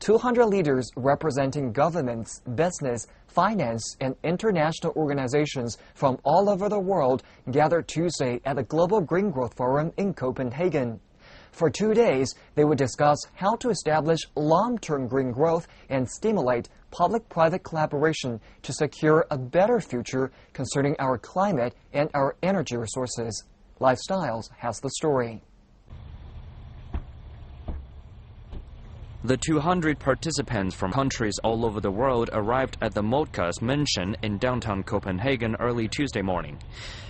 200 leaders representing governments, business, finance, and international organizations from all over the world gathered Tuesday at the Global Green Growth Forum in Copenhagen. For 2 days, they would discuss how to establish long-term green growth and stimulate public-private collaboration to secure a better future concerning our climate and our energy resources. Lifestyles has the story. The 200 participants from countries all over the world arrived at the Moltke's mansion in downtown Copenhagen early Tuesday morning.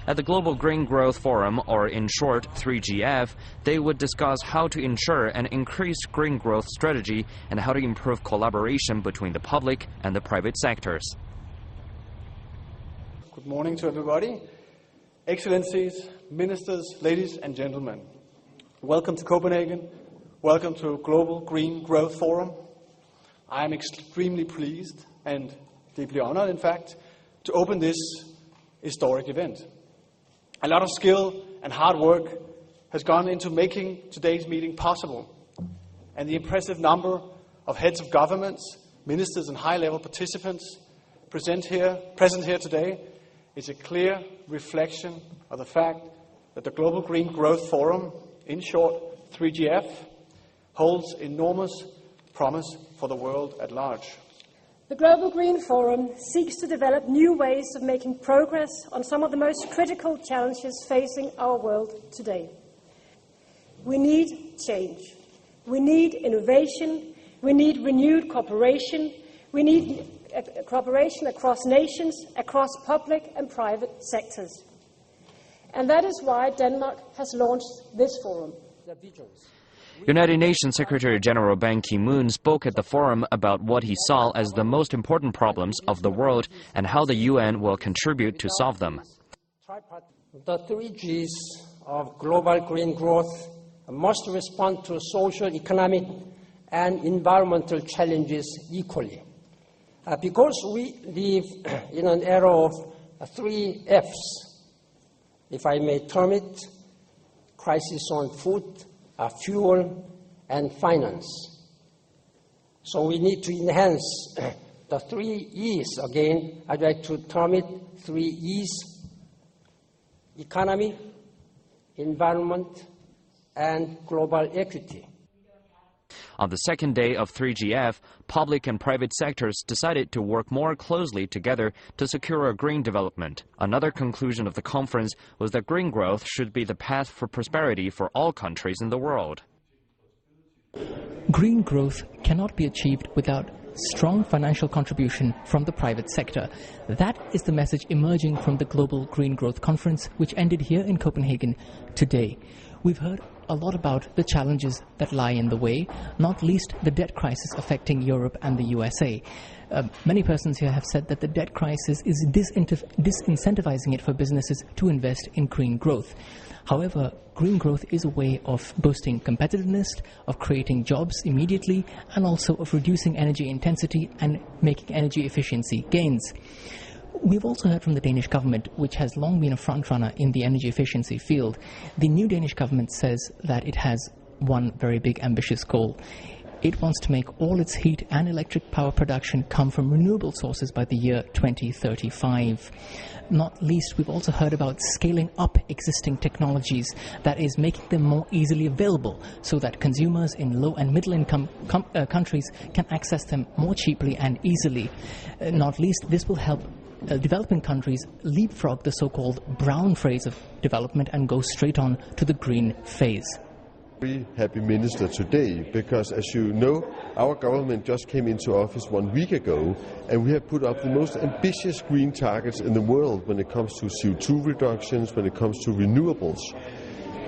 At the Global Green Growth Forum, or in short 3GF, they would discuss how to ensure an increased green growth strategy and how to improve collaboration between the public and the private sectors. Good morning to everybody. Excellencies, ministers, ladies and gentlemen. Welcome to Copenhagen. Welcome to Global Green Growth Forum. I am extremely pleased and deeply honored, in fact, to open this historic event. A lot of skill and hard work has gone into making today's meeting possible, and the impressive number of heads of governments, ministers and high-level participants present here today is a clear reflection of the fact that the Global Green Growth Forum, in short 3GF, holds enormous promise for the world at large. The Global Green Forum seeks to develop new ways of making progress on some of the most critical challenges facing our world today. We need change. We need innovation. We need renewed cooperation. We need cooperation across nations, across public and private sectors. And that is why Denmark has launched this forum. United Nations Secretary-General Ban Ki-moon spoke at the forum about what he saw as the most important problems of the world and how the UN will contribute to solve them. The 3Gs of global green growth must respond to social, economic, and environmental challenges equally. Because we live in an era of 3 Fs, if I may term it: crisis on food, fuel, and finance. So we need to enhance the 3 Es again. I'd like to term it 3 Es: economy, environment, and global equity. On the second day of 3GF, public and private sectors decided to work more closely together to secure a green development. Another conclusion of the conference was that green growth should be the path for prosperity for all countries in the world. Green growth cannot be achieved without strong financial contribution from the private sector. That is the message emerging from the Global Green Growth Conference, which ended here in Copenhagen today. We've heard a lot about the challenges that lie in the way, not least the debt crisis affecting Europe and the USA. Many persons here have said that the debt crisis is disincentivizing it for businesses to invest in green growth. However, green growth is a way of boosting competitiveness, of creating jobs immediately, and also of reducing energy intensity and making energy efficiency gains. We've also heard from the Danish government, which has long been a frontrunner in the energy efficiency field. The new Danish government says that it has one very big ambitious goal. It wants to make all its heat and electric power production come from renewable sources by the year 2035. Not least, we've also heard about scaling up existing technologies, that is, making them more easily available so that consumers in low and middle income countries can access them more cheaply and easily. Not least, this will help developing countries leapfrog the so-called brown phase of development and go straight on to the green phase. Very happy minister today because, as you know, our government just came into office 1 week ago, and we have put up the most ambitious green targets in the world when it comes to CO2 reductions, when it comes to renewables.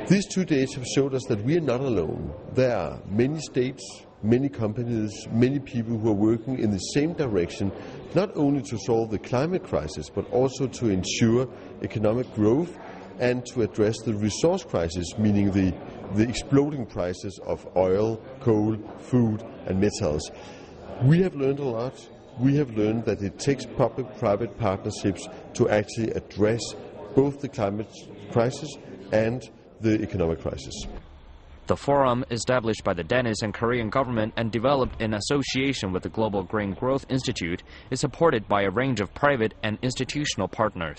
These 2 days have showed us that we are not alone. There are many states, many companies, many people who are working in the same direction, not only to solve the climate crisis, but also to ensure economic growth and to address the resource crisis, meaning the exploding prices of oil, coal, food and metals. We have learned a lot. We have learned that it takes public-private partnerships to actually address both the climate crisis and the economic crisis. The forum, established by the Danish and Korean government and developed in association with the Global Green Growth Institute, is supported by a range of private and institutional partners.